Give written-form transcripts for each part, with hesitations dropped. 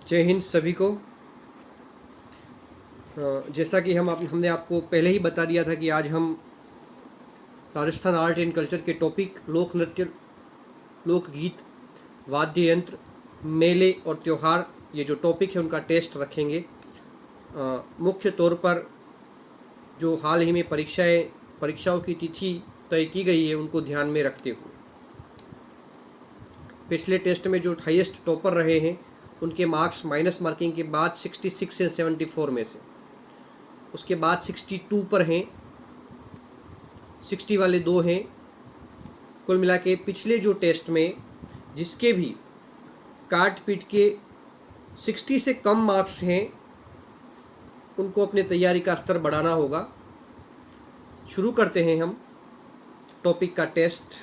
जय हिंद सभी को। जैसा कि हमने आपको पहले ही बता दिया था कि आज हम राजस्थान आर्ट एंड कल्चर के टॉपिक लोक नृत्य, लोकगीत, वाद्य यंत्र, मेले और त्यौहार, ये जो टॉपिक है उनका टेस्ट रखेंगे। मुख्य तौर पर जो हाल ही में परीक्षाओं की तिथि तय की गई है उनको ध्यान में रखते हुए पिछले टेस्ट में जो हाईएस्ट टॉपर रहे हैं उनके मार्क्स माइनस मार्किंग के बाद 66 एंड 74 में से, उसके बाद 62 पर हैं, 60 वाले 2 हैं। कुल मिला के पिछले जो टेस्ट में जिसके भी काट पीट के 60 से कम मार्क्स हैं उनको अपने तैयारी का स्तर बढ़ाना होगा। शुरू करते हैं हम टॉपिक का टेस्ट।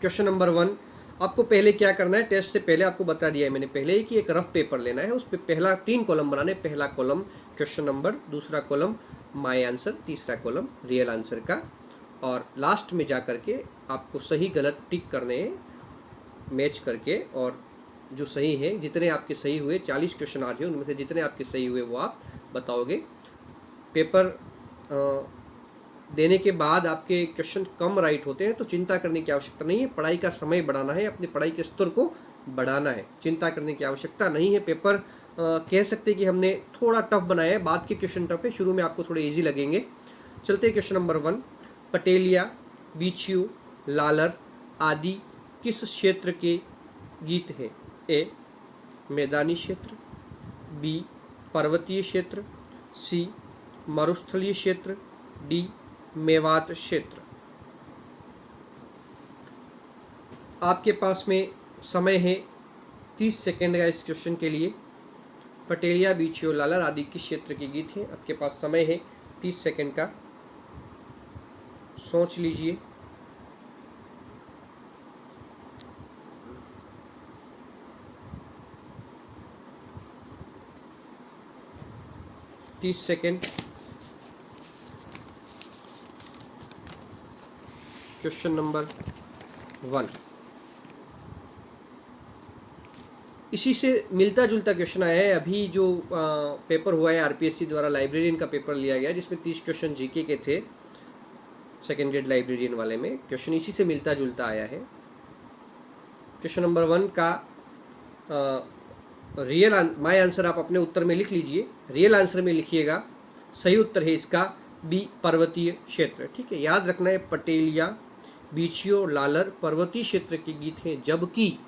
क्वेश्चन नंबर 1, आपको पहले क्या करना है, टेस्ट से पहले आपको बता दिया है मैंने पहले ही कि एक रफ पेपर लेना है, उस पर पहला 3 कॉलम बनाने। पहला कॉलम क्वेश्चन नंबर, दूसरा कॉलम माय आंसर, तीसरा कॉलम रियल आंसर का, और लास्ट में जा करके आपको सही गलत टिक करने हैं मैच करके, और जो सही है, जितने आपके सही हुए, 40 क्वेश्चन आज हैं, उनमें से जितने आपके सही हुए वो आप बताओगे। पेपर देने के बाद आपके क्वेश्चन कम राइट होते हैं तो चिंता करने की आवश्यकता नहीं है। पढ़ाई का समय बढ़ाना है, अपनी पढ़ाई के स्तर को बढ़ाना है, चिंता करने की आवश्यकता नहीं है। पेपर कह सकते कि हमने थोड़ा टफ बनाया है, बाद के क्वेश्चन टफ है, शुरू में आपको थोड़े इजी लगेंगे। चलते क्वेश्चन नंबर 1, पटेलिया, बीछू, लालर आदि किस क्षेत्र के गीत हैं? ए मैदानी क्षेत्र, बी पर्वतीय क्षेत्र, सी मरुस्थलीय क्षेत्र, डी मेवात क्षेत्र। आपके पास में समय है 30 सेकेंड का इस क्वेश्चन के लिए। पटेलिया, बीछू, लालर आदि किस क्षेत्र के गीत हैं? आपके पास समय है 30 सेकेंड का, सोच लीजिए। सेकेंड। क्वेश्चन नंबर 1 इसी से मिलता जुलता क्वेश्चन आया है। अभी जो पेपर हुआ है आरपीएससी द्वारा, लाइब्रेरियन का पेपर लिया गया जिसमें 30 क्वेश्चन जीके के थे, सेकेंड ग्रेड लाइब्रेरियन वाले में क्वेश्चन इसी से मिलता जुलता आया है। क्वेश्चन नंबर 1 का माय आंसर आप अपने उत्तर में लिख लीजिए, रियल आंसर में लिखिएगा। सही उत्तर है इसका बी पर्वतीय क्षेत्र। ठीक है, याद रखना है पटेलिया, बीछू, लालर पर्वतीय क्षेत्र के गीत हैं, जबकि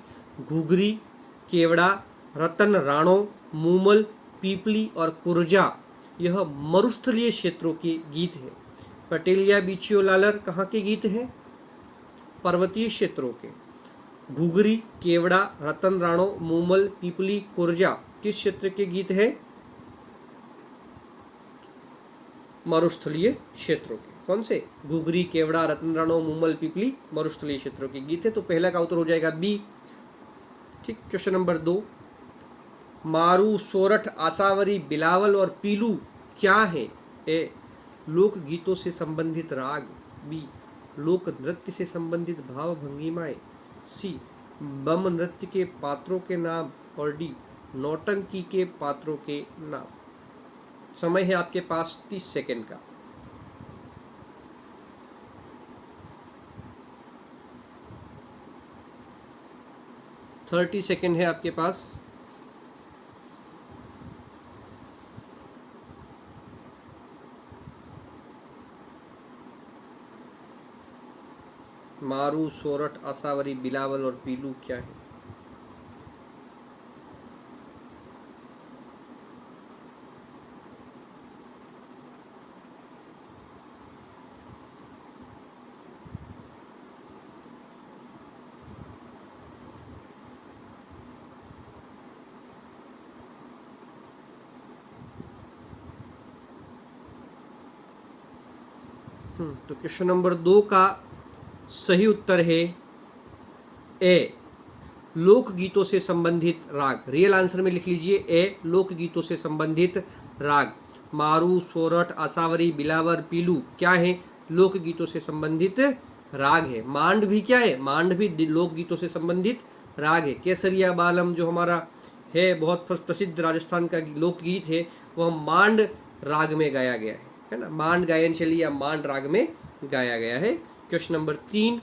घुघरी, केवड़ा, रतन, राणो, मूमल, पीपली और कुरजा यह मरुस्थलीय क्षेत्रों के गीत हैं। पटेलिया, बीछू, लालर कहाँ के गीत हैं? पर्वतीय क्षेत्रों के। घुघरी, केवड़ा, रतन, राणो, मूमल, पीपली, कुरजा किस क्षेत्र के गीत हैं? मरुस्थलीय क्षेत्रों के। कौन से? घुघरी, केवड़ा, रतन, राणो, मूमल, पीपली मरुस्थलीय क्षेत्रों के गीत है, तो पहला का उत्तर हो जाएगा बी। ठीक। क्वेश्चन नंबर 2, मारू, सोरठ, आसावरी, बिलावल और पीलू क्या है? ए लोक गीतों से संबंधित राग, बी लोक नृत्य से संबंधित भाव भंगिमाएं, सी बम नृत्य के पात्रों के नाम, और डी नौटंकी के पात्रों के नाम। समय है आपके पास 30 सेकेंड का। सेकेंड है आपके पास। मारू, सोरठ, आसावरी, बिलावल और पीलू क्या है? तो क्वेश्चन नंबर 2 का सही उत्तर है ए लोकगीतों से संबंधित राग। रियल आंसर में लिख लीजिए ए लोकगीतों से संबंधित राग। मारू, सोरठ, आसावरी, बिलावर, पीलू क्या है? लोकगीतों से संबंधित राग है। मांड भी क्या है? मांड भी लोकगीतों से संबंधित राग है। केसरिया बालम जो हमारा है बहुत प्रसिद्ध राजस्थान का लोकगीत है, वह मांड राग में गाया गया है ना, मांड गायन शैली या मांड राग में गाया गया है। क्वेश्चन नंबर 3,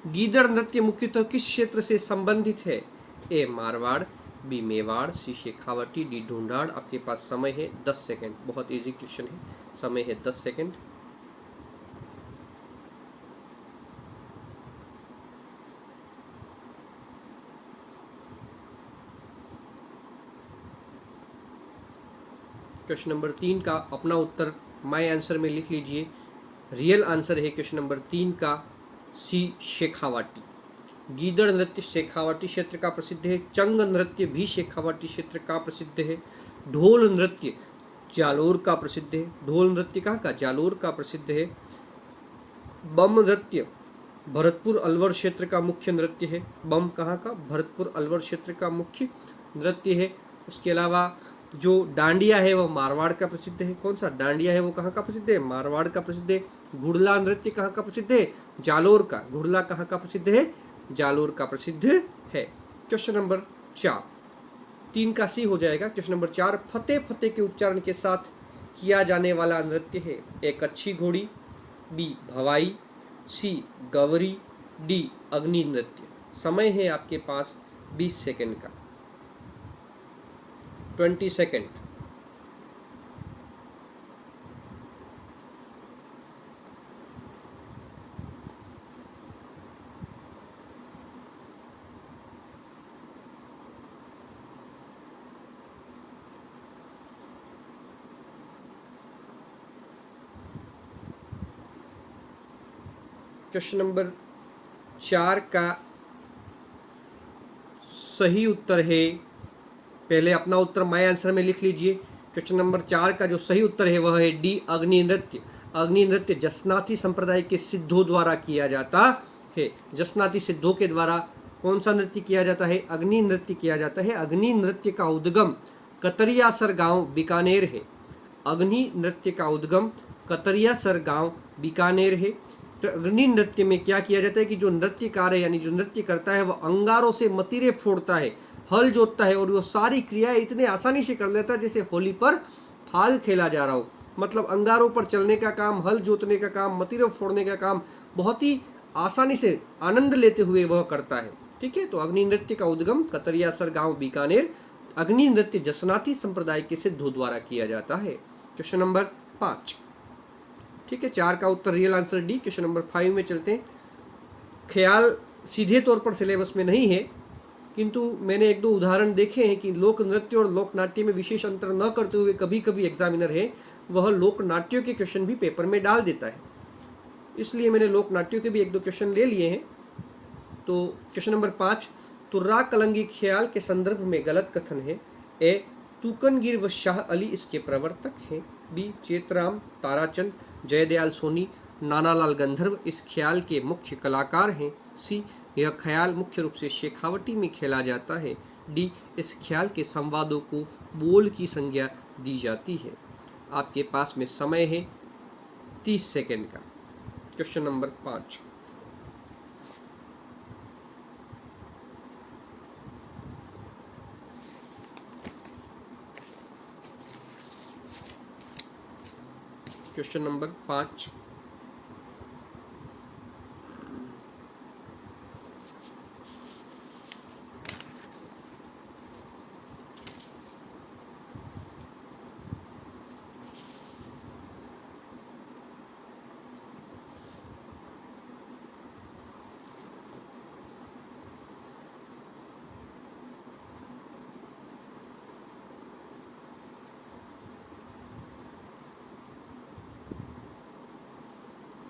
गीदड़ नृत्य मुख्यतः किस क्षेत्र से संबंधित है? ए मारवाड़, बी मेवाड़, सी शेखावटी, डी ढूंढाड़। आपके पास समय है 10 सेकंड। बहुत इजी क्वेश्चन है, समय है 10 सेकंड। क्वेश्चन नंबर 3 का अपना उत्तर माय आंसर में लिख लीजिए। रियल आंसर है क्वेश्चन नंबर 3 का सी शेखावाटी। गीदड़ नृत्य शेखावाटी क्षेत्र का प्रसिद्ध है। चंग नृत्य भी शेखावाटी क्षेत्र का प्रसिद्ध है। ढोल नृत्य जालोर का प्रसिद्ध है। ढोल नृत्य कहाँ का? जालोर का प्रसिद्ध है। बम नृत्य भरतपुर अलवर क्षेत्र का मुख्य नृत्य है। बम कहाँ का? भरतपुर अलवर क्षेत्र का मुख्य नृत्य है। उसके अलावा जो डांडिया है वो मारवाड़ का प्रसिद्ध है। कौन सा डांडिया है वो कहाँ का प्रसिद्ध है? मारवाड़ का प्रसिद्ध है। घुड़ला नृत्य कहाँ का प्रसिद्ध है? जालोर का। घुड़ला कहाँ का प्रसिद्ध है? जालोर का प्रसिद्ध है। क्वेश्चन नंबर 4, 3 का सी हो जाएगा। क्वेश्चन नंबर 4, फतेह फतेह के उच्चारण के साथ किया जाने वाला नृत्य है। ए कच्छी घोड़ी, बी भवाई, सी गवरी, डी अग्नि नृत्य। समय है आपके पास 20 सेकंड का। 20 सेकंड। क्वेश्चन नंबर 4 का सही उत्तर है, पहले अपना उत्तर माय आंसर में लिख लीजिए। क्वेश्चन नंबर 4 का जो सही उत्तर है वह है डी अग्नि नृत्य। अग्नि नृत्य जसनाती संप्रदाय के सिद्धों द्वारा किया जाता है। जसनाती सिद्धों के द्वारा कौन सा नृत्य किया जाता है? अग्नि नृत्य किया जाता है। अग्नि नृत्य का उद्गम कतरियासर गांव बीकानेर है। अग्नि नृत्य का उद्गम कतरियासर गांव बीकानेर है। तो अग्नि नृत्य में क्या किया जाता है कि जो नृत्यकार है यानी जो नृत्य करता है वह अंगारों से मतीरे फोड़ता है, हल जोतता है और वो सारी क्रियाएं इतने आसानी से कर लेता है जैसे होली पर फाग खेला जा रहा हो। मतलब अंगारों पर चलने का काम, हल जोतने का काम, मतीरे फोड़ने का काम बहुत ही आसानी से आनंद लेते हुए वह करता है। ठीक है, तो अग्नि नृत्य का उद्गम कतरियासर गांव बीकानेर। अग्नि नृत्य जसनाती संप्रदाय के सिद्धों द्वारा किया जाता है। Question number 5। ठीक है, 4 का उत्तर real answer D. Question number 5 में चलते हैं। ख्याल सीधे तौर पर सिलेबस में नहीं है, किंतु मैंने 1-2 उदाहरण देखे हैं कि लोक नृत्य और लोक नाट्य में विशेष अंतर न करते हुए कभी कभी एग्जामिनर है वह लोक नाट्यों के क्वेश्चन भी पेपर में डाल देता है। इसलिए मैंने लोक नाट्यों के भी 1-2 क्वेश्चन ले लिए हैं। तो क्वेश्चन नंबर 5, तुर्रा कलंगी ख्याल के संदर्भ में गलत कथन है। ए तुकनगिर व शाह अली इसके प्रवर्तक हैं। बी चेतराम, ताराचंद, जयदयाल सोनी, नानालाल गंधर्व इस ख्याल के मुख्य कलाकार हैं। सी यह ख्याल मुख्य रूप से शेखावटी में खेला जाता है। डी इस ख्याल के संवादों को बोल की संज्ञा दी जाती है। आपके पास में समय है 30 सेकेंड का। Question number 5। Question number 5।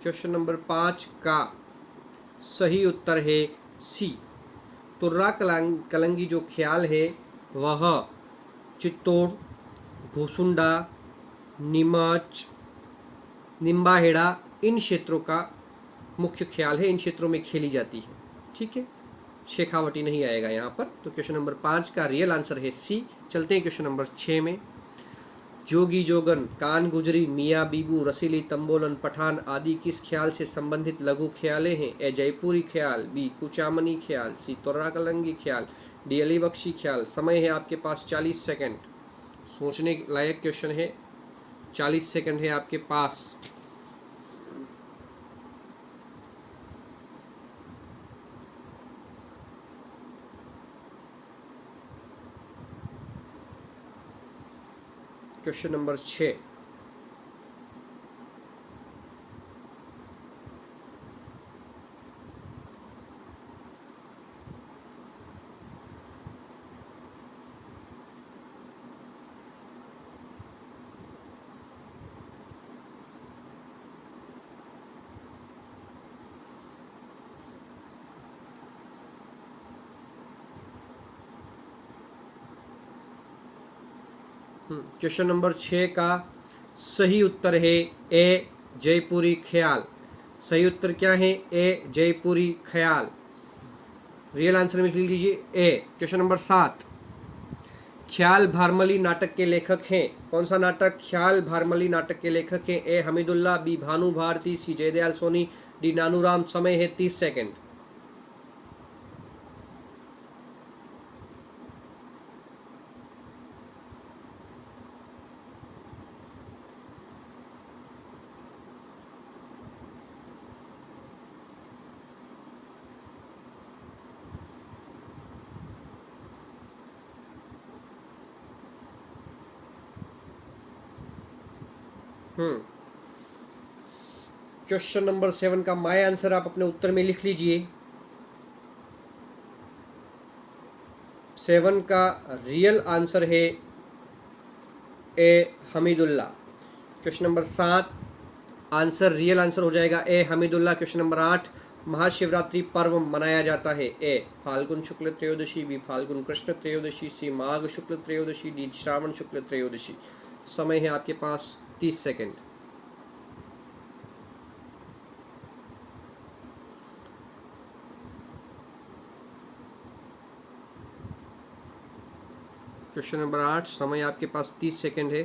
Question number 5 का सही उत्तर है सी। तुर्रा कलंगी जो ख्याल है वह चित्तौड़, घोसुंडा, नीमच, निम्बाहेड़ा इन क्षेत्रों का मुख्य ख्याल है। इन क्षेत्रों में खेली जाती है। ठीक है, शेखावटी नहीं आएगा यहाँ पर। तो क्वेश्चन नंबर 5 का रियल आंसर है सी। चलते हैं क्वेश्चन नंबर 6 में। जोगी जोगन, कान गुजरी, मियाँ बीबू, रसीली तंबोलन, पठान आदि किस ख्याल से संबंधित लघु ख्यालें हैं? ए जयपुरी ख्याल, बी कुचामनी ख्याल, सी तोर्रा कलंगी ख्याल, डी अली बख्शी ख्याल। समय है आपके पास 40 सेकंड। सोचने लायक क्वेश्चन है, 40 सेकंड है आपके पास। Question number 6। क्वेश्चन नंबर 6 का सही उत्तर है ए जयपुरी ख्याल। सही उत्तर क्या है? ए जयपुरी ख्याल। रियल आंसर में लिख लीजिए ए। क्वेश्चन नंबर 7, ख्याल भारमली नाटक के लेखक हैं? कौन सा नाटक? ख्याल भारमली नाटक के लेखक हैं? ए हमीदुल्लाह, बी भानु भारती, सी जयदयाल सोनी, डी नानूराम। समय है 30 सेकंड। क्वेश्चन नंबर 7 का माय आंसर आप अपने उत्तर में लिख लीजिए। 7 का रियल आंसर है A Hamidullah. Question number 7 answer real answer हो जाएगा A Hamidullah. Question number 8, Mahashivratri पर्व मनाया जाता है? ए फाल्गुन शुक्ल त्रयोदशी, बी फाल्गुन कृष्ण त्रयोदशी, सी माघ शुक्ल त्रयोदशी, डी श्रावण शुक्ल त्रयोदशी। समय है आपके पास 30 सेकंड। क्वेश्चन नंबर 8, समय आपके पास 30 सेकंड है।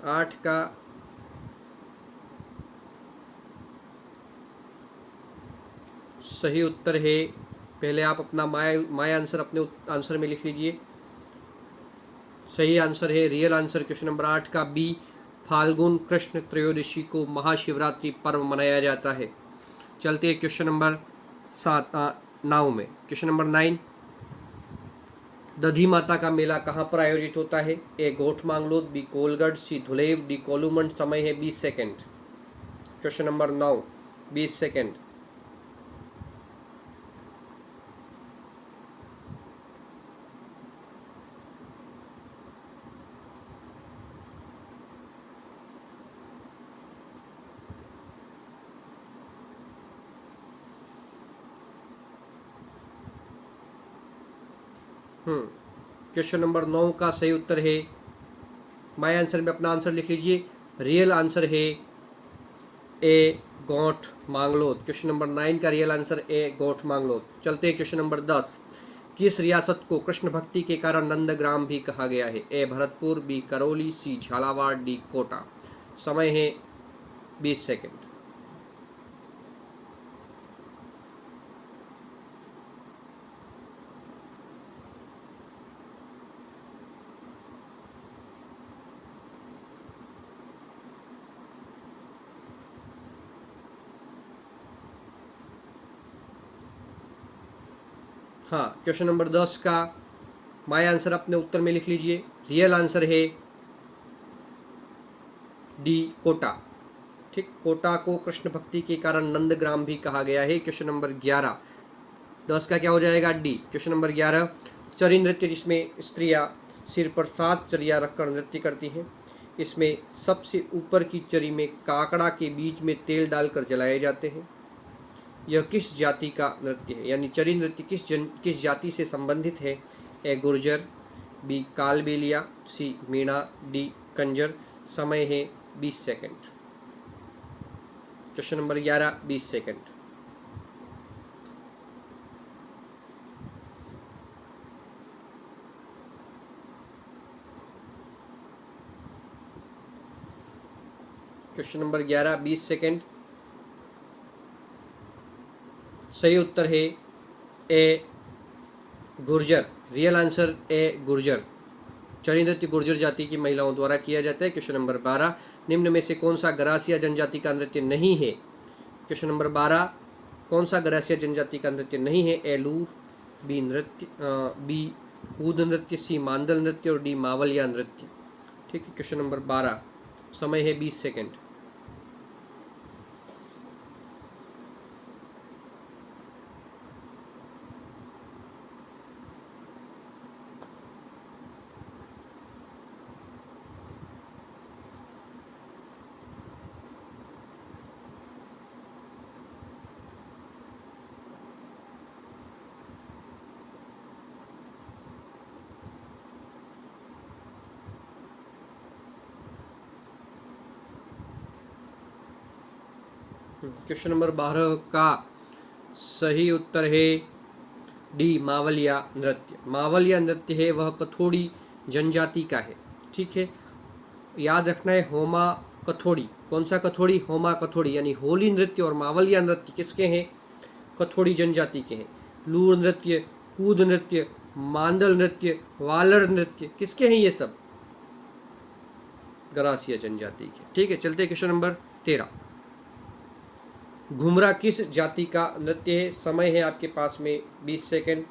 आठ का सही उत्तर है, पहले आप अपना माय आंसर अपने आंसर में लिख लीजिए। सही आंसर है, रियल आंसर क्वेश्चन नंबर 8 का बी, फाल्गुन कृष्ण त्रयोदशी को महाशिवरात्रि पर्व मनाया जाता है। चलते हैं क्वेश्चन नंबर 9 में। क्वेश्चन नंबर 9, दधी माता का मेला कहाँ पर आयोजित होता है? ए गोठ मांगलोद, बी कोलगढ़, सी धुलेव, डी कोलूमंड। समय है 20 second. Question number 9, 20 second. Question number 9 का सही उत्तर है, माय आंसर में अपना आंसर लिख लीजिए। रियल आंसर है ए गोठ मांगलोद। क्वेश्चन नंबर 9 का रियल आंसर ए गोठ मांगलोद। चलते हैं क्वेश्चन नंबर 10, किस रियासत को कृष्ण भक्ति के कारण नंदग्राम भी कहा गया है? ए भरतपुर, बी करौली, सी झालावाड़, डी कोटा। समय है 20 सेकंड। हाँ, क्वेश्चन नंबर 10 का माय आंसर अपने उत्तर में लिख लीजिए। रियल आंसर है डी कोटा। ठीक, कोटा को कृष्ण भक्ति के कारण नंदग्राम भी कहा गया है। क्वेश्चन नंबर 11, 10 का क्या हो जाएगा? डी। क्वेश्चन नंबर 11, चरी नृत्य जिसमें स्त्रियां सिर पर 7 चरिया रखकर नृत्य करती हैं, इसमें सबसे ऊपर की चरी में काकड़ा के बीच में तेल डालकर जलाए जाते हैं। यह किस जाति का नृत्य है? यानी चरी नृत्य किस जाति से संबंधित है? A Gurjar, B Kalbelia, C Meena, D Kanjar. समय है 20 second. Question number 11 20 second. Question number 11 20 second. सही उत्तर है A Gurjar. Real answer A Gurjar. चड़ी नृत्य गुर्जर जाति की महिलाओं द्वारा किया जाता है। क्वेश्चन नंबर 12 निम्न में से कौन सा गरासिया जनजाति का नृत्य नहीं है? क्वेश्चन नंबर 12 कौन सा गरासिया जनजाति का नृत्य नहीं है? ए लूर, बी नृत्य, बी कूद नृत्य, सी मांदल नृत्य और डी मावलिया नृत्य। ठीक है, क्वेश्चन नंबर 12 समय है 20 सेकेंड। क्वेश्चन नंबर 12 का सही उत्तर है डी मावलिया नृत्य। मावलिया नृत्य है वह कथोड़ी जनजाति का है। ठीक है, याद रखना है होमा कथोड़ी। कौन सा कथोड़ी? होमा कथोड़ी। यानी होली नृत्य और मावलिया नृत्य किसके हैं? कथोड़ी जनजाति के हैं। लूर नृत्य, कूद नृत्य, मांदल नृत्य, वालर नृत्य किसके हैं? ये सब गरासिया जनजाति के। ठीक है, चलते क्वेश्चन नंबर 13। घुमरा किस जाति का नृत्य है? समय है आपके पास में 20 सेकेंड।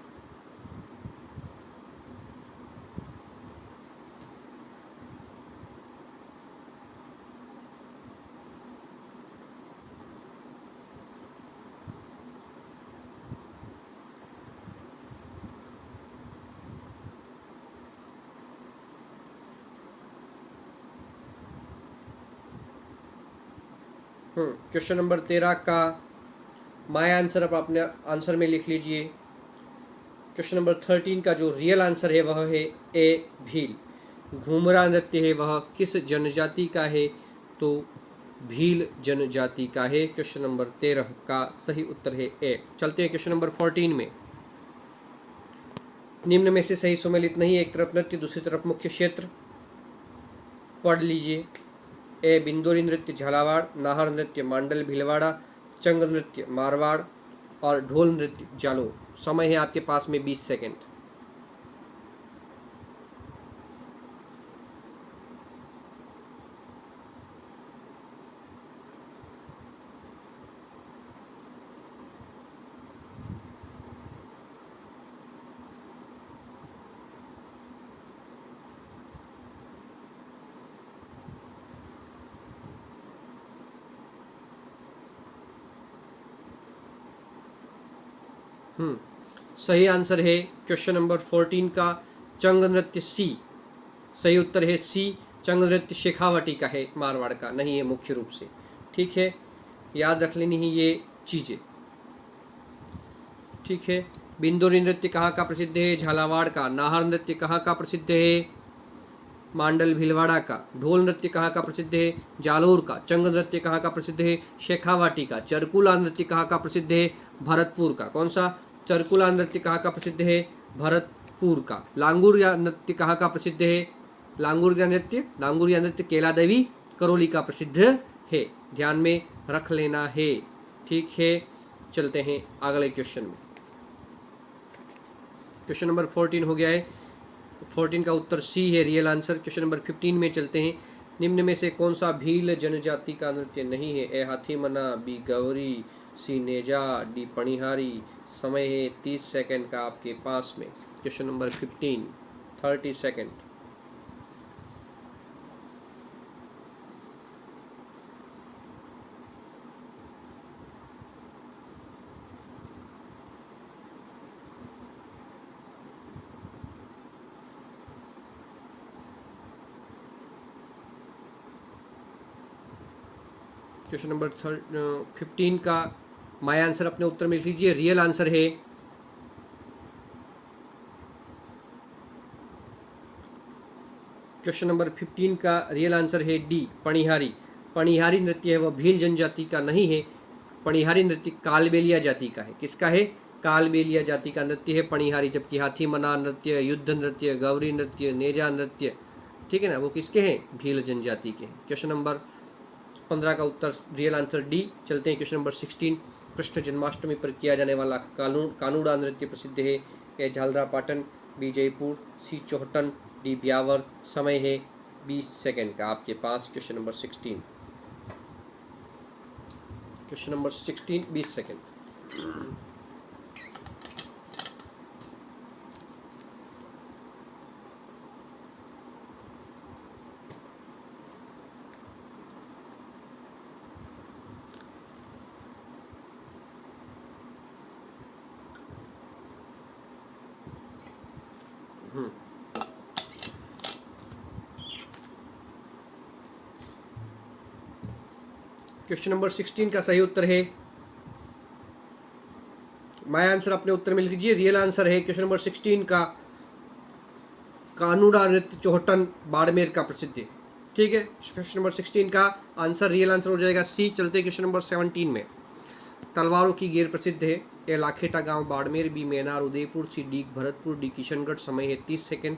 क्वेश्चन नंबर 13 का माय आंसर अब अपने आंसर में लिख लीजिए। क्वेश्चन नंबर 13 का जो रियल आंसर है वह है ए भील। घुमरा नृत्य है वह किस जनजाति का है? तो भील जनजाति का है। क्वेश्चन नंबर 13 का सही उत्तर है ए। चलते हैं क्वेश्चन नंबर 14 में। निम्न में से सही सुमेलित नहीं है। एक तरफ नृत्य, दूसरी तरफ मुख्य क्षेत्र। पढ़ लीजिए। ए बिंदोरी नृत्य झालावाड़, नाहर नृत्य मांडल भीलवाड़ा, चंग नृत्य मारवाड़ और ढोल नृत्य जालोर। समय है आपके पास में 20 सेकेंड। सही आंसर है क्वेश्चन नंबर 14 का चंग नृत्य सी। सही उत्तर है सी। चंग नृत्य शेखावटी का है, मारवाड़ का नहीं है मुख्य रूप से। ठीक है, याद रख लेनी है ये चीज़ें। ठीक है, बिंदोरी नृत्य कहाँ का प्रसिद्ध है? झालावाड़ का। नाहर नृत्य कहाँ का प्रसिद्ध है? मांडल भीलवाड़ा का। ढोल नृत्य कहाँ का प्रसिद्ध है? जालोर का। चंग नृत्य कहाँ का प्रसिद्ध है? शेखावाटी का। चरकुला नृत्य कहाँ का प्रसिद्ध है? भरतपुर का। कौन सा? चरकुला नृत्य कहाँ का प्रसिद्ध है? भरतपुर का। लांगुरिया नृत्य कहाँ का प्रसिद्ध है? लांगुरिया नृत्य कैला देवी करौली का प्रसिद्ध है। ध्यान में रख लेना है। ठीक है, चलते हैं अगले क्वेश्चन में। क्वेश्चन नंबर 14 हो गया है। 14 का उत्तर सी है रियल आंसर। क्वेश्चन नंबर 15 में चलते हैं। निम्न में से कौन सा भील जनजाति का नृत्य नहीं है? ए हाथी मना, बी गौरी, सी नेजा, डी पणिहारी। समय है 30 सेकंड का आपके पास में। Question number 15 30 second. Question number 15 का माय आंसर अपने उत्तर में लिख लीजिए। रियल आंसर है क्वेश्चन नंबर 15 का रियल आंसर है डी पणिहारी। पणिहारी नृत्य है वह भील जनजाति का नहीं है, पणिहारी नृत्य कालबेलिया जाति का है। किसका है? कालबेलिया जाति का नृत्य है पणिहारी। जबकि हाथी मना नृत्य, युद्ध नृत्य, गौरी नृत्य, नेजा नृत्य, ठीक है ना, वो किसके हैं? भील जनजाति के हैं। क्वेश्चन नंबर 15 का उत्तर रियल आंसर डी। चलते हैं क्वेश्चन नंबर 16। कृष्ण जन्माष्टमी पर किया जाने वाला कानूड़ा नृत्य प्रसिद्ध है। A Jhalrapatan, B Jaipur, C Chohtan, D Beawar. समय है 20 सेकेंड का आपके पास। Question number 16, question number 16, 20 second. Question number 16 का सही उत्तर है, माय आंसर अपने उत्तर में लिख लीजिए। रियल आंसर है क्वेश्चन नंबर 16 का कानूड़ा नृत्य चौहटन बाड़मेर का प्रसिद्ध है। ठीक है, क्वेश्चन नंबर 16 का आंसर रियल आंसर हो जाएगा सी। चलते क्वेश्चन नंबर 17 में। तलवारों की गेर प्रसिद्ध है। ए लाखेटा गांव Barmer, B Menar Udaipur, C D Bharatpur, D Kishangarh. समय है 30 सेकेंड।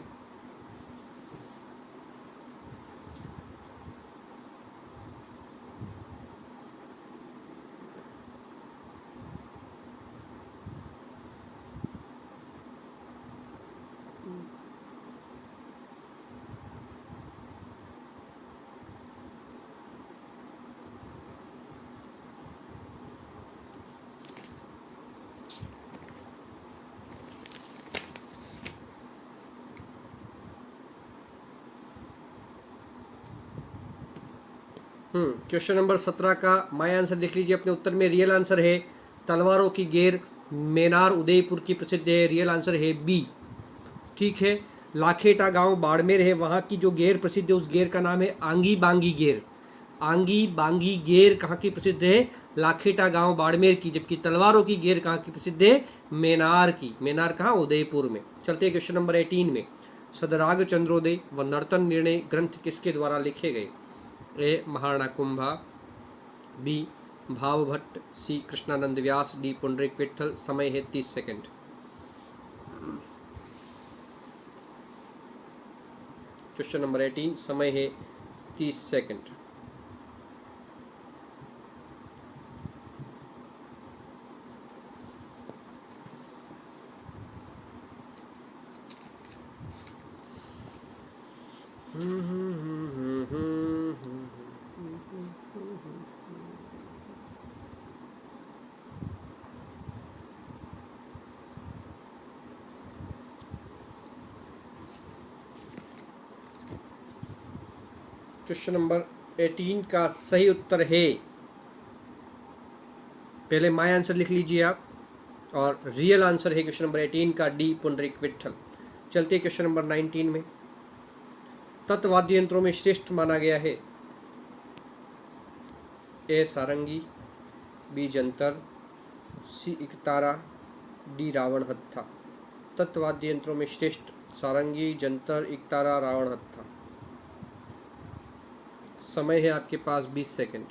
क्वेश्चन नंबर 17 का माय आंसर लिख लीजिए अपने उत्तर में। रियल आंसर है तलवारों की गेर मैनार उदयपुर की प्रसिद्ध है। रियल आंसर है बी। ठीक है, लाखेटा गांव बाड़मेर है, वहाँ की जो गेर प्रसिद्ध है उस गेर का नाम है आंगी बांगी गेर। आंगी बांगी गेर कहाँ की प्रसिद्ध है? लाखेटा गांव बाड़मेर की। जबकि तलवारों की गेर कहाँ की प्रसिद्ध है? मैनार की। मैनार कहाँ? उदयपुर में। चलते हैं क्वेश्चन नंबर 18 में। सदराग चंद्रोदय व नर्तन निर्णय ग्रंथ किसके द्वारा लिखे गए? ए महाराणा कुंभा, बी भाव भट्ट, सी कृष्णानंद व्यास, डी पुंडरीक विट्ठल। समय है 30 सेकेंड। क्वेश्चन नंबर 18, समय है 30 सेकेंड। क्वेश्चन नंबर 18 का सही उत्तर है, पहले माय आंसर लिख लीजिए आप, और रियल आंसर है क्वेश्चन नंबर 18 का डी पुंडरीक विट्ठल। चलते क्वेश्चन नंबर 19 में। तत्वाद्य यंत्रों में श्रेष्ठ माना गया है। ए सारंगी, बी जंतर, सी इकतारा, डी रावण हत्था। तत्वाद्य यंत्रों में श्रेष्ठ सारंगी, जंतर, इकतारा, रावण हत्था। समय है आपके पास 20 सेकेंड।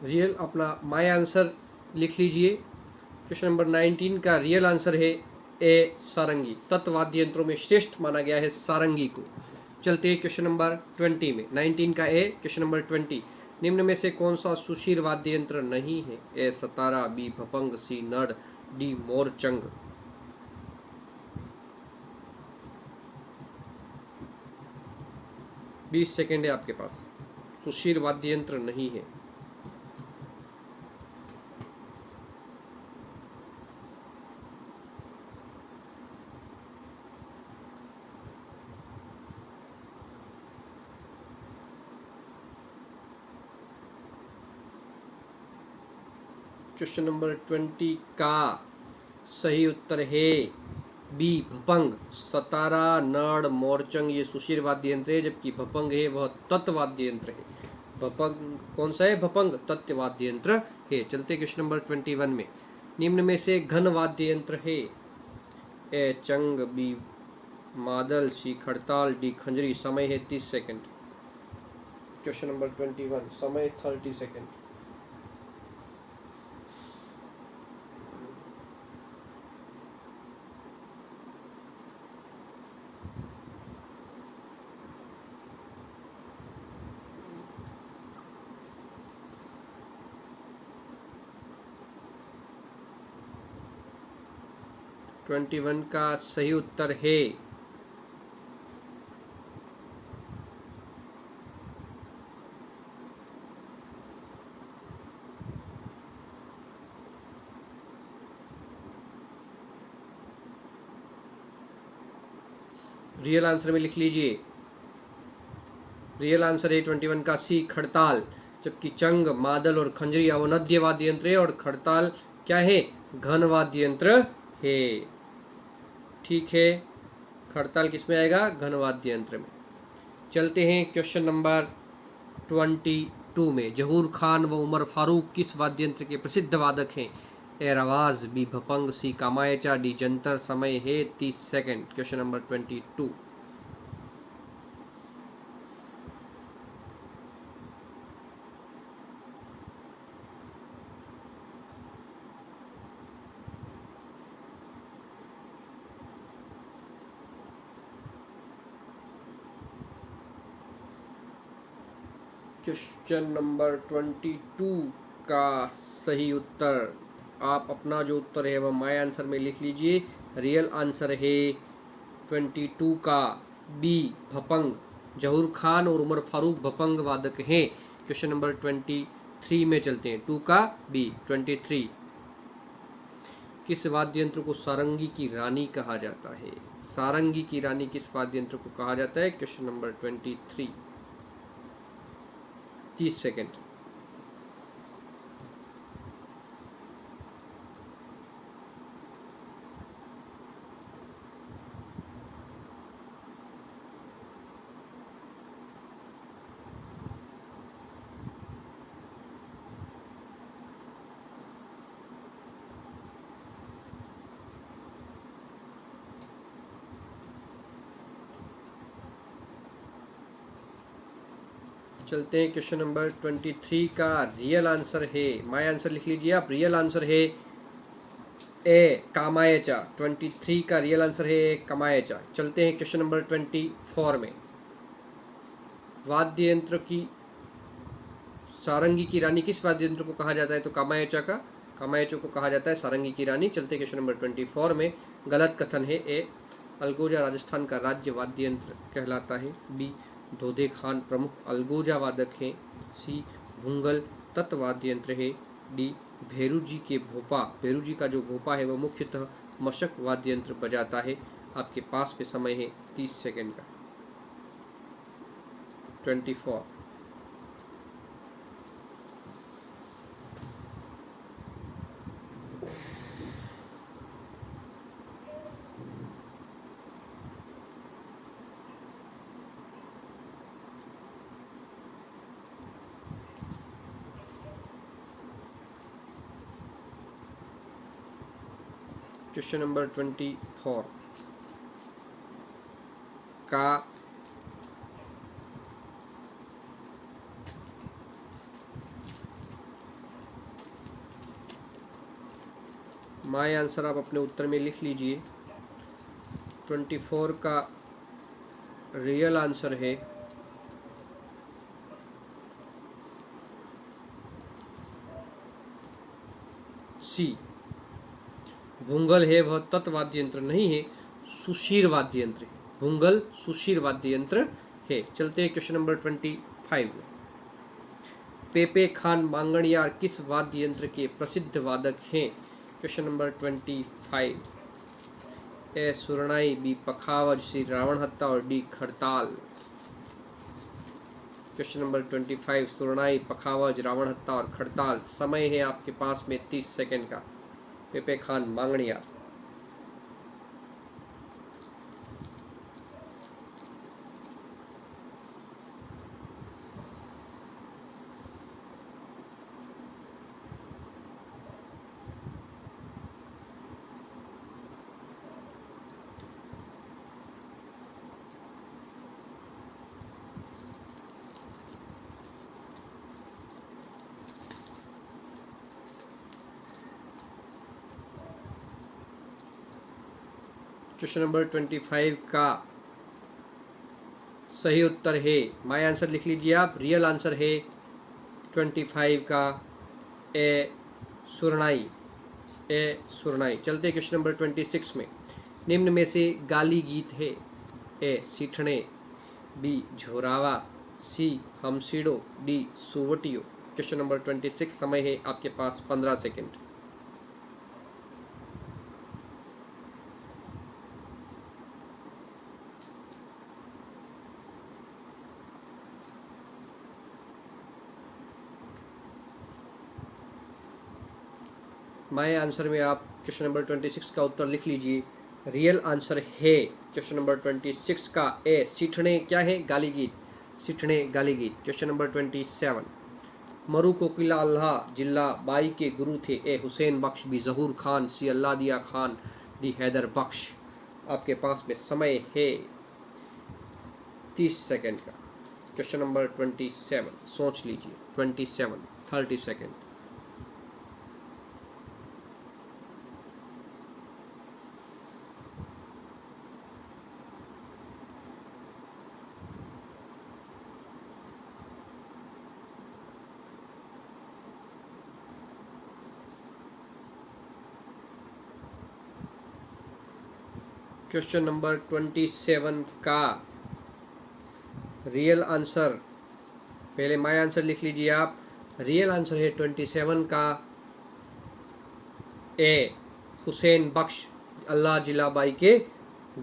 रियल अपना माय आंसर लिख लीजिए। क्वेश्चन नंबर 19 का रियल आंसर है ए सारंगी। तत्वाद्य यंत्रों में श्रेष्ठ माना गया है सारंगी को। चलते हैं क्वेश्चन नंबर 20 में। 19 का ए। क्वेश्चन नंबर 20, निम्न में से कौन सा सुशीर वाद्य यंत्र नहीं है? ए सतारा, बी भपंग, सी नड़, डी मोरचंग। बीस सेकेंड है आपके पास। सुशीर वाद्य यंत्र नहीं है। क्वेश्चन नंबर 20 का सही उत्तर है बी भपंग। सतारा, नड़, मोरचंग ये सुशीर वाद्य यंत्र है, जबकि भपंग है वह तत्वाद्य यंत्र है। भपंग कौन सा है? भपंग तत्व वाद्य यंत्र है। चलते क्वेश्चन नंबर 21 में। निम्न में से घन वाद्य यंत्र है? ए चंग, बी मादल, सी खड़ताल, डी खंजरी। समय है 30 सेकंड। क्वेश्चन नंबर 21, समय 30 सेकंड। ट्वेंटी वन का सही उत्तर है रियल आंसर में लिख लीजिए। रियल आंसर है 21 का सी खड़ताल। जबकि चंग, मादल और खंजरी अवनद्य वाद्य यंत्र है और खड़ताल क्या है? घन वाद्य यंत्र है। ठीक है, खड़ताल किस में आएगा? घन वाद्य यंत्र में। चलते हैं क्वेश्चन नंबर 22 में। जहूर खान व उमर फारूक किस वाद्य यंत्र के प्रसिद्ध वादक हैं? ए रवाज, बी भपंग, सी कामायचा, डी जंतर। समय है 30 second. Question number 22। Question number 22 का सही उत्तर, आप अपना जो उत्तर है वह माय आंसर में लिख लीजिए। रियल आंसर है 22 का बी भपंग। जहूर खान और उमर फारूक भपंग वादक हैं। क्वेश्चन नंबर 23 में चलते हैं। 2 का बी 23। किस वाद्य यंत्र को सारंगी की रानी कहा जाता है? सारंगी की रानी किस वाद्य यंत्र को कहा जाता है? Question number 23। 30 सेकंड। चलते हैं क्वेश्चन नंबर 23 का रियल आंसर है, माय आंसर लिख लीजिए आप। रियल आंसर है ए कामायचा। 23 का रियल आंसर है ए कामायचा। चलते हैं क्वेश्चन नंबर 24 में। वाद्य यंत्र की सारंगी की रानी किस वाद्य यंत्र को कहा जाता है? तो कामायचा का, कामायचो को कहा जाता है सारंगी की रानी। चलते क्वेश्चन नंबर 24 में। गलत कथन है। ए अलगोजा राजस्थान का राज्य वाद्य यंत्र कहलाता है। बी धोधे खान प्रमुख अलगोजा वादक हैं। सी भूंगल तत्वाद्य यंत्र है। डी भेरू जी के भोपा, भेरू जी का जो भोपा है वह मुख्यतः मशक वाद्य यंत्र बजाता है। आपके पास में समय है 30 सेकंड का। 24। क्वेश्चन नंबर 24 का माय आंसर आप अपने उत्तर में लिख लीजिए। 24 का रियल आंसर है सी भूंगल है वह तत्वाद्य यंत्र नहीं है, सुशीर वाद्य यंत्र है। भूंगल सुशीर वाद्य यंत्र है। चलते हैं क्वेश्चन नंबर 25 में। पेपे खान मांगणियार किस वाद्य यंत्र के प्रसिद्ध वादक हैं? Question number 25। ए सुरनाई, बी पखावज, सी रावण हत्ता और डी खड़ताल। क्वेश्चन नंबर 25 सुरनाई, पखावज, रावण हत्ता और खड़ताल। समय है आपके पास में 30 सेकंड का। पेपे खान मांगणियार। क्वेश्चन नंबर 25 का सही उत्तर है, माय आंसर लिख लीजिए आप, रियल आंसर है 25 का ए सुरनाई, ए सुरनाई। चलते क्वेश्चन नंबर 26 में। निम्न में से गाली गीत है? ए सीठने, बी झोरावा, सी हमसीडो, डी सुवटियो। क्वेश्चन नंबर 26, समय है आपके पास 15 सेकेंड। माय आंसर में आप क्वेश्चन नंबर 26 का उत्तर लिख लीजिए। रियल आंसर है क्वेश्चन नंबर 26 का ए सीठने क्या है? गाली गीत, सीठने गाली गीत। Question number 27। मरु कोकिला अल्लाह जिल्ला बाई के गुरु थे? ए हुसैन बख्श, बी जहूर खान, सी अल्लाह दिया खान, डी हैदर बख्श। आपके पास में समय है 30 सेकेंड का। क्वेश्चन नंबर 27 सोच लीजिए। 27, 30 सेकेंड। क्वेश्चन नंबर 27 का रियल आंसर, पहले माय आंसर लिख लीजिए आप। रियल आंसर है 27 का ए हुसैन बख्श, अल्लाह जिला बाई के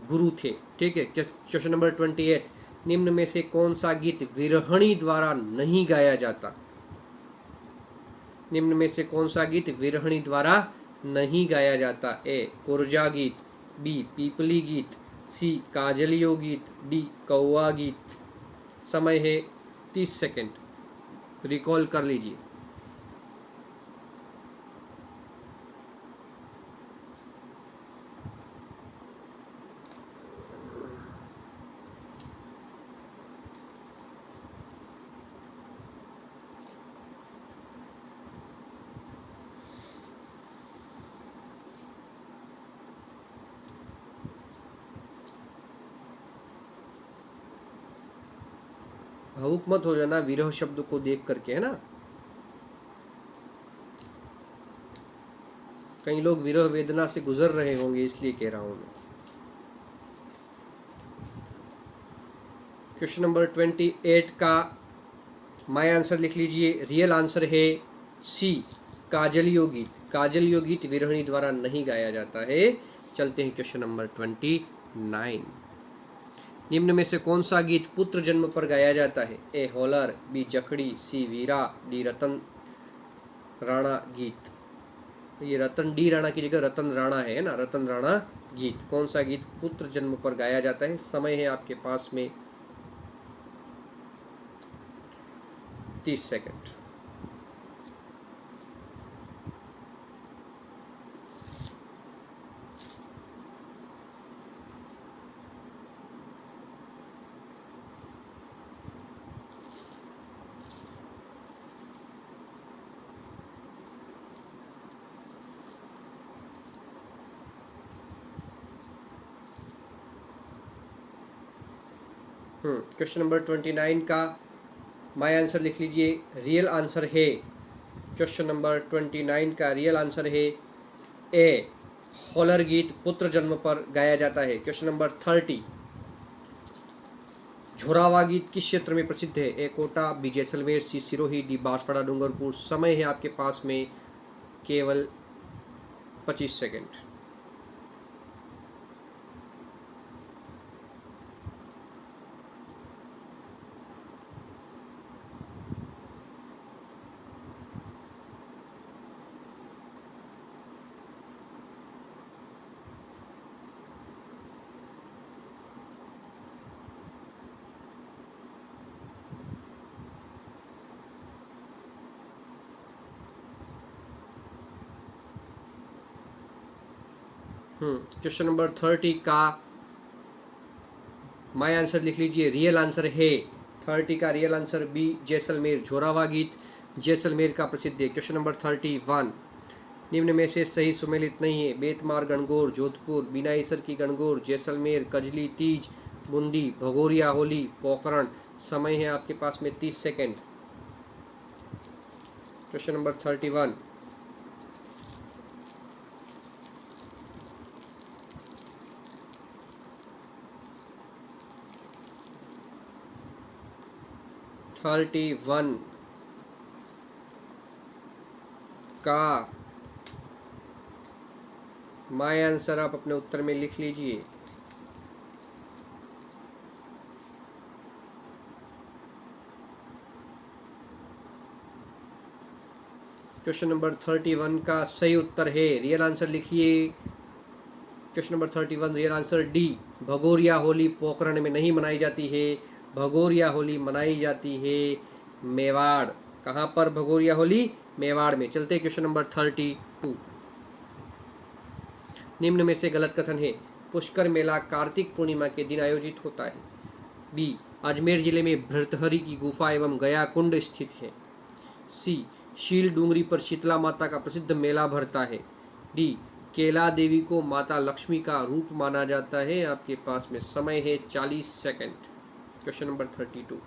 गुरु थे। ठीक है। Question number 28। निम्न में से कौन सा गीत विरहणी द्वारा नहीं गाया जाता? निम्न में से कौन सा गीत विरहणी द्वारा नहीं गाया जाता? ए कुरजा गीत, बी पीपली गीत, सी काजलियो गीत, डी कौवा गीत। समय है 30 सेकेंड, रिकॉल कर लीजिए। भावुक मत हो जाना विरह शब्द को देख करके, है ना। कई लोग विरह वेदना से गुजर रहे होंगे, इसलिए कह रहा हूं मैं। क्वेश्चन नंबर 28 का माय आंसर लिख लीजिए। रियल आंसर है सी काजलियो गीत। काजलियो गीत विरहणी द्वारा नहीं गाया जाता है। चलते हैं क्वेश्चन नंबर 29। निम्न में से कौन सा गीत पुत्र जन्म पर गाया जाता है? ए होलर, बी जखड़ी, सी वीरा, डी रतन राणा गीत। ये रतन डी राणा की जगह रतन राणा है ना, रतन राणा गीत। कौन सा गीत पुत्र जन्म पर गाया जाता है? समय है आपके पास में 30 सेकेंड। क्वेश्चन नंबर 29 का माय आंसर लिख लीजिए। रियल आंसर है क्वेश्चन नंबर 29 का रियल आंसर है ए होलर गीत पुत्र जन्म पर गाया जाता है। Question number 30। झोरावा गीत किस क्षेत्र में प्रसिद्ध है? ए कोटा, बी जैसलमेर, सी सिरोही, डी बांसवाड़ा डूंगरपुर। समय है आपके पास में केवल 25 सेकेंड। क्वेश्चन नंबर 30 का माय आंसर लिख लीजिए। रियल आंसर है 30 का रियल आंसर बी जैसलमेर। झोरावा गीत जैसलमेर का प्रसिद्ध है। Question number 31। निम्न में से सही सुमेलित नहीं है। बेतमार गणगौर जोधपुर, बिनाईसर की गणगौर जैसलमेर, कजली तीज बूंदी, भगोरिया होली पोखरण। समय है आपके पास में 30 सेकेंड। Question number 31। का माय आंसर आप अपने उत्तर में लिख लीजिए। क्वेश्चन नंबर 31 का सही उत्तर है, रियल आंसर लिखिए। Question number 31 real answer D, Bhagoria Holi Pokhran में नहीं मनाई जाती है। भगोरिया होली मनाई जाती है मेवाड़। कहाँ पर भगोरिया होली? मेवाड़ में। चलते क्वेश्चन नंबर 32। निम्न में से गलत कथन है। पुष्कर मेला कार्तिक पूर्णिमा के दिन आयोजित होता है। बी, अजमेर जिले में भृतहरि की गुफा एवं गया कुंड स्थित है। सी, शील डूंगरी पर शीतला माता का प्रसिद्ध मेला भरता है। डी, केला देवी को माता लक्ष्मी का रूप माना जाता है। आपके पास में समय है 40 second. Question number 32।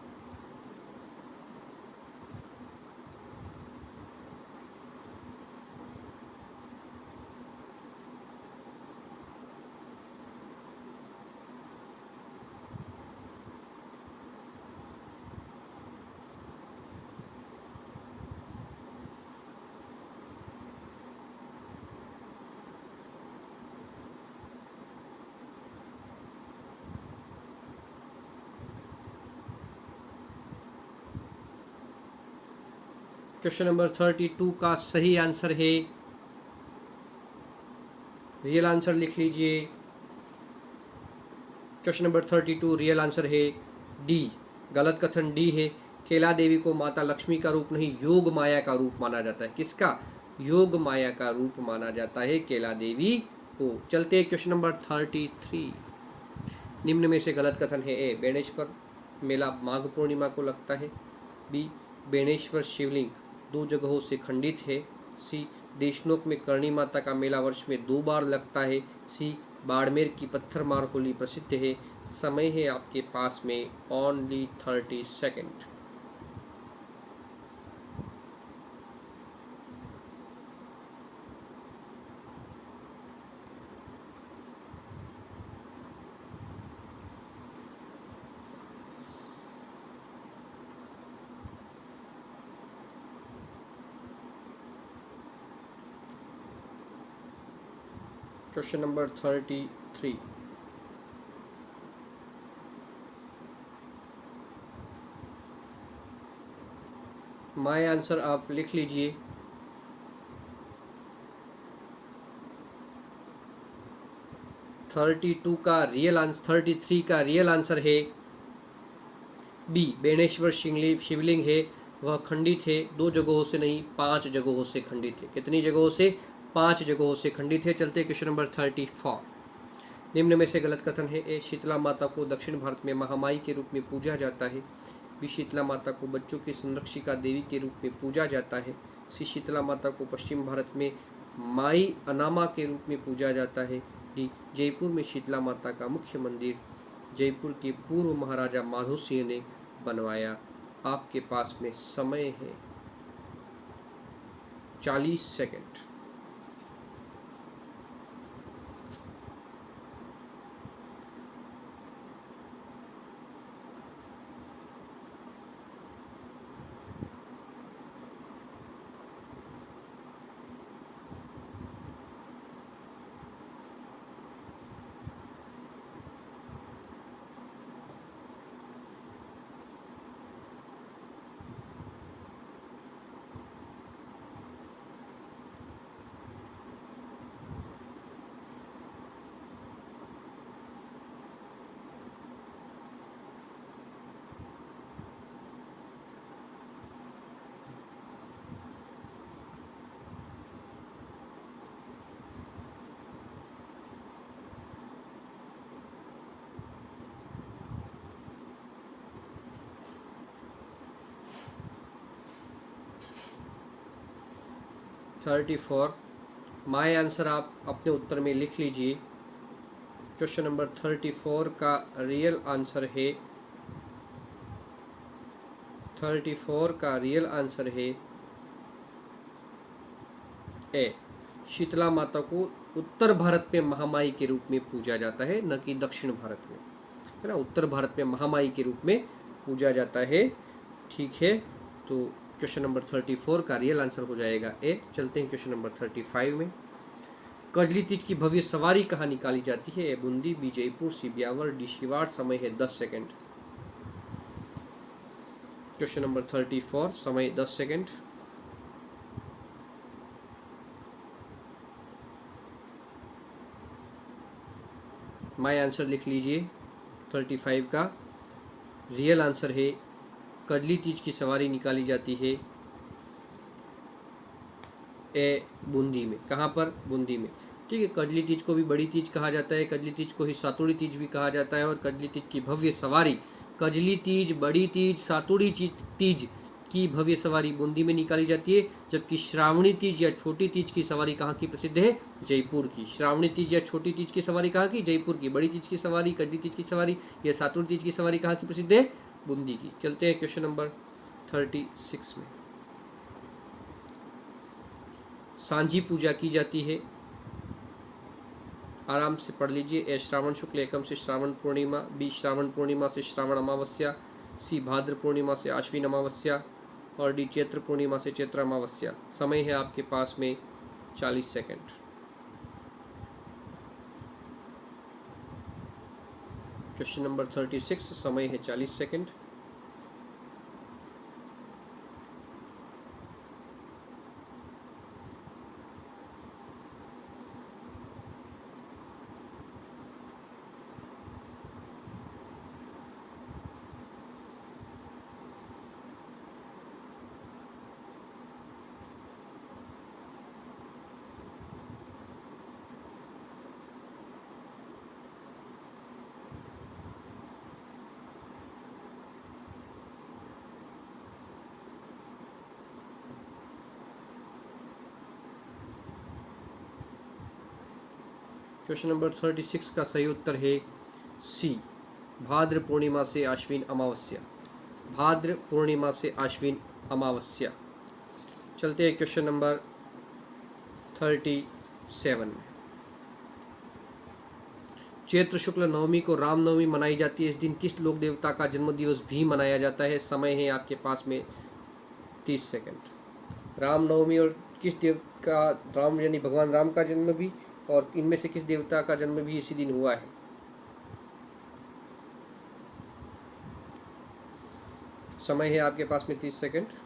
Question number 32 का सही आंसर है, रियल आंसर लिख लीजिए। क्वेश्चन नंबर 32 रियल आंसर है डी, गलत कथन डी है। केला देवी को माता लक्ष्मी का रूप नहीं, योग माया का रूप माना जाता है। किसका? योग माया का रूप माना जाता है केला देवी को। चलते क्वेश्चन नंबर 33। निम्न में से गलत कथन है। ए, बेणेश्वर मेला माघ पूर्णिमा को लगता है। बी, बेणेश्वर शिवलिंग 2 जगहों से खंडित है। सी, देशनोक में करणी माता का मेला वर्ष में 2 बार लगता है। सी, बाड़मेर की पत्थर मार होली प्रसिद्ध है। समय है आपके पास में only 30 second. Question number 33। My answer आप लिख लीजिए। 32 का रियल आंसर, 33 का रियल आंसर है बी, बेणेश्वर शिवलिंग है वह खंडित है। 2 जगहों से नहीं, 5 जगहों से खंडित है। कितनी जगहों से? 5 जगहों से खंडित है। चलते क्वेश्चन नंबर 34। निम्न में से गलत कथन है। ए, शीतला माता को दक्षिण भारत में महामाई के रूप में पूजा जाता है। बी, शीतला माता को बच्चों की संरक्षिका देवी के रूप में पूजा जाता है। सी, शीतला माता को पश्चिम भारत में माई अनामा के रूप में पूजा जाता है। डी, जयपुर में शीतला माता का मुख्य मंदिर जयपुर के पूर्व महाराजा माधो सिंह ने बनवाया। आपके पास में समय है 40 second. Thirty four my answer आप अपने उत्तर में लिख लीजिए। क्वेश्चन नंबर 34 का रियल आंसर है 34 का रियल आंसर है ए। शीतला माता को उत्तर भारत में महामाई के रूप में पूजा जाता है, न कि दक्षिण भारत में, है ना। उत्तर भारत में महामाई के रूप में पूजा जाता है, ठीक है। तो क्वेश्चन नंबर 34 का रियल आंसर हो जाएगा ए। चलते हैं क्वेश्चन नंबर 35 में। कजली तीज की भव्य सवारी कहाँ निकाली जाती है? ए बूंदी, बी जयपुर, सी ब्यावर, डी शिवाड़। समय है 10 सेकंड। क्वेश्चन नंबर 34, समय 10 सेकंड। माय आंसर लिख लीजिए। 35 का रियल आंसर है कजली तीज की सवारी निकाली जाती है ए बूंदी में। कहाँ पर? बूंदी में, ठीक है। कजली तीज को भी बड़ी तीज कहा जाता है, कजली तीज को ही सातुड़ी तीज भी कहा जाता है। और कजली तीज की भव्य सवारी, कजली तीज, बड़ी तीज, सातुड़ी तीज की भव्य सवारी बूंदी में निकाली जाती है। जबकि श्रावणी तीज या छोटी तीज की सवारी कहाँ की प्रसिद्ध है? जयपुर की। श्रावणी तीज या छोटी तीज की सवारी कहाँ की? जयपुर की। बड़ी तीज की सवारी, कजली तीज की सवारी या सातुड़ी तीज की सवारी कहाँ की प्रसिद्ध है? बूंदी की। चलते हैं क्वेश्चन नंबर 36 में। सांझी पूजा की जाती है, आराम से पढ़ लीजिए। ए श्रावण शुक्ल एकम से श्रावण पूर्णिमा, बी श्रावण पूर्णिमा से श्रावण अमावस्या, सी भाद्र पूर्णिमा से आश्विन अमावस्या, और डी चैत्र पूर्णिमा से चैत्र अमावस्या। समय है आपके पास में 40 सेकंड। क्वेश्चन नंबर 36, समय है 40 सेकंड। क्वेश्चन नंबर 36 का सही उत्तर है सी, भाद्र पूर्णिमा से आश्विन अमावस्या। भाद्र पूर्णिमा से आश्विन अमावस्या। चलते हैं क्वेश्चन नंबर 37 में। चैत्र शुक्ल नवमी को रामनवमी मनाई जाती है। इस दिन किस लोक देवता का जन्मदिवस भी मनाया जाता है? समय है आपके पास में 30 सेकंड। रामनवमी और किस देव का, राम यानी भगवान राम का जन्म भी, और इनमें से किस देवता का जन्म भी इसी दिन हुआ है? समय है आपके पास में 30 सेकंड।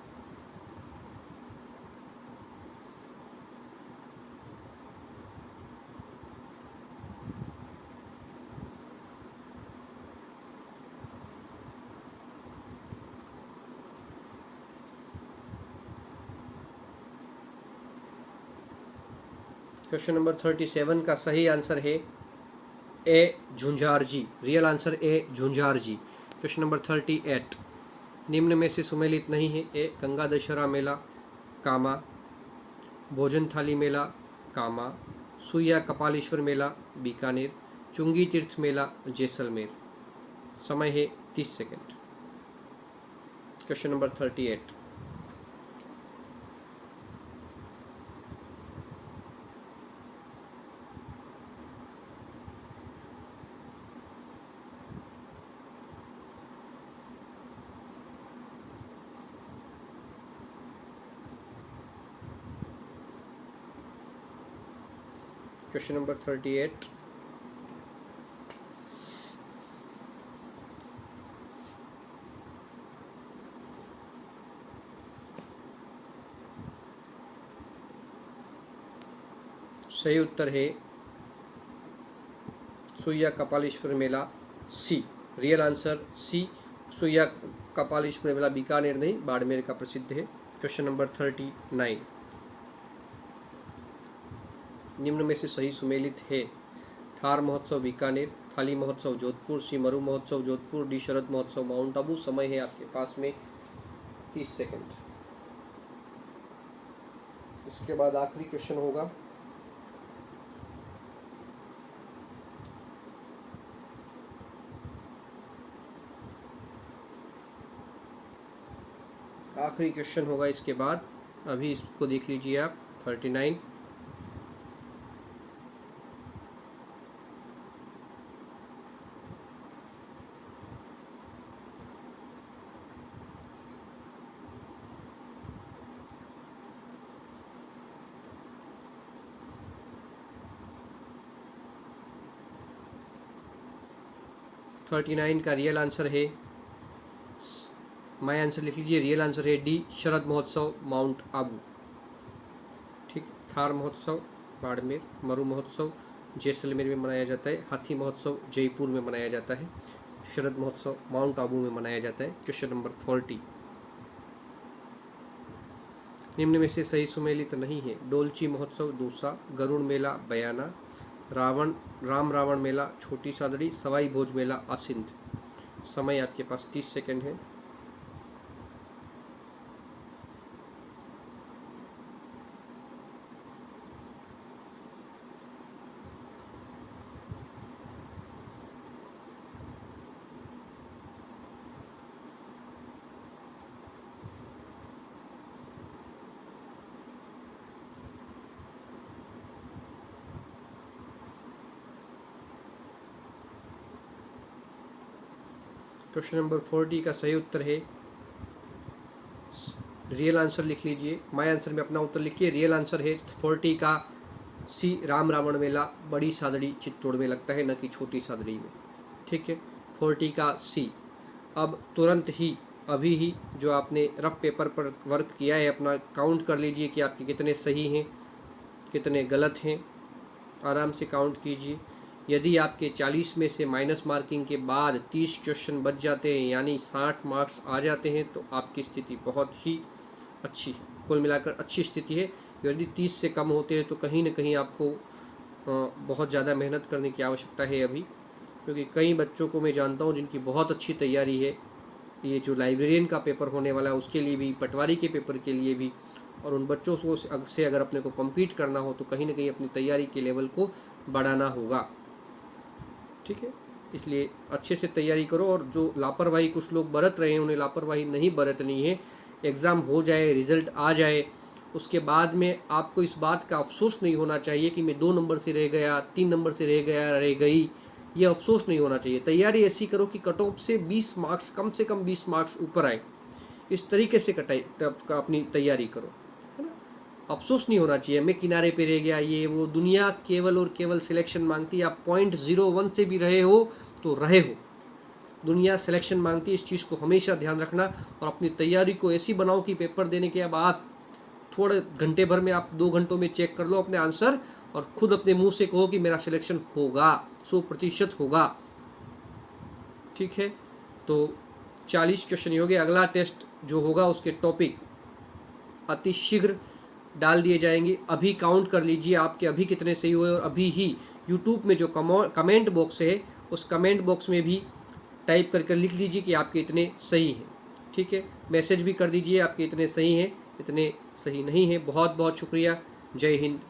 क्वेश्चन नंबर 37 का सही आंसर है A Jhunjhar ji. Real answer A Jhunjhar ji. Question number 38, निम्न में से सुमेलित नहीं है। ए गंगा दशहरा मेला, कामा, भोजन थाली मेला, कामा, सुइया कपालेश्वर मेला, बीकानेर, चुंगी तीर्थ मेला, जैसलमेर। समय है 30 second. Question number 38। Question number 38। सही उत्तर है सुइया कपालेश्वर मेला, सी। रियल आंसर सी, सुइया कपालेश्वर मेला बीकानेर नहीं, बाड़मेर का प्रसिद्ध है। क्वेश्चन नंबर 39, निम्न में से सही सुमेलित है। थार महोत्सव बीकानेर, थाली महोत्सव जोधपुर, सी मरु महोत्सव जोधपुर, डी शरद महोत्सव माउंट आबू। समय है आपके पास में 30 सेकंड। इसके बाद आखिरी क्वेश्चन होगा। आखिरी क्वेश्चन होगा इसके बाद। अभी इसको देख लीजिए आप 39। का रियल आंसर है, माय आंसर लिख लीजिए, रियल आंसर है डी, शरद महोत्सव माउंट आबू। ठीक, थार महोत्सव बाड़मेर, मरु महोत्सव जैसलमेर में मनाया जाता है, हाथी महोत्सव जयपुर में मनाया जाता है, शरद महोत्सव माउंट आबू में मनाया जाता है। क्वेश्चन नंबर 40, निम्न में से सही सुमेलित नहीं है। डोलची महोत्सव दूसा, गरुड़ मेला बयाना, राम रावण मेला छोटी सादड़ी, सवाई भोज मेला आसिंद। समय आपके पास 30 सेकंड है। क्वेश्चन नंबर 40 का सही उत्तर है, रियल आंसर लिख लीजिए, माय आंसर में अपना उत्तर लिखिए। रियल आंसर है 40 का सी, राम रावण मेला बड़ी सादड़ी चित्तौड़ में लगता है, न कि छोटी सादड़ी में। ठीक है, 40 का सी। अब तुरंत ही अभी ही जो आपने रफ पेपर पर वर्क किया है अपना काउंट कर लीजिए कि आपके कितने सही हैं कितने गलत हैं। आराम से काउंट कीजिए। यदि आपके 40 में से माइनस मार्किंग के बाद 30 क्वेश्चन बच जाते हैं, यानी 60 मार्क्स आ जाते हैं, तो आपकी स्थिति बहुत ही अच्छी, कुल मिलाकर अच्छी स्थिति है। यदि 30 से कम होते हैं तो कहीं ना कहीं आपको बहुत ज़्यादा मेहनत करने की आवश्यकता है अभी, क्योंकि कई बच्चों को मैं जानता हूँ जिनकी बहुत अच्छी तैयारी है, ये जो लाइब्रेरियन का पेपर होने वाला है उसके लिए भी, पटवारी के पेपर के लिए भी, और उन बच्चों से अगर अपने को कम्पीट करना हो तो कहीं ना कहीं अपनी तैयारी के लेवल को बढ़ाना होगा। ठीक है, इसलिए अच्छे से तैयारी करो, और जो लापरवाही कुछ लोग बरत रहे हैं उन्हें लापरवाही नहीं बरतनी है। एग्ज़ाम हो जाए, रिज़ल्ट आ जाए, उसके बाद में आपको इस बात का अफसोस नहीं होना चाहिए कि मैं 2 नंबर से रह गया, 3 नंबर से रह गया, रह गई, ये अफसोस नहीं होना चाहिए। तैयारी ऐसी करो कि कट ऑफ से 20 मार्क्स, कम से कम 20 मार्क्स ऊपर आए, इस तरीके से अपनी तैयारी करो, है ना। अफसोस नहीं होना चाहिए मैं किनारे पे रह गया, ये वो। दुनिया केवल और केवल सिलेक्शन मांगती है। आप 0.01 से भी रहे हो तो रहे हो, दुनिया सिलेक्शन मांगती है। इस चीज़ को हमेशा ध्यान रखना, और अपनी तैयारी को ऐसी बनाओ कि पेपर देने के बाद थोड़े घंटे भर में, आप 2 घंटों में चेक कर लो अपने आंसर, और खुद अपने मुंह से कहो कि मेरा सिलेक्शन होगा, 100% होगा। ठीक है, तो 40 क्वेश्चन हो गए। अगला टेस्ट जो होगा उसके टॉपिक अति शीघ्र डाल दिए जाएंगे। अभी काउंट कर लीजिए आपके अभी कितने सही हुए, और अभी ही यूट्यूब में जो कमेंट बॉक्स है उस कमेंट बॉक्स में भी टाइप करके लिख लीजिए कि आपके इतने सही हैं। ठीक है, मैसेज भी कर दीजिए आपके इतने सही हैं, इतने सही नहीं हैं। बहुत बहुत शुक्रिया। जय हिंद।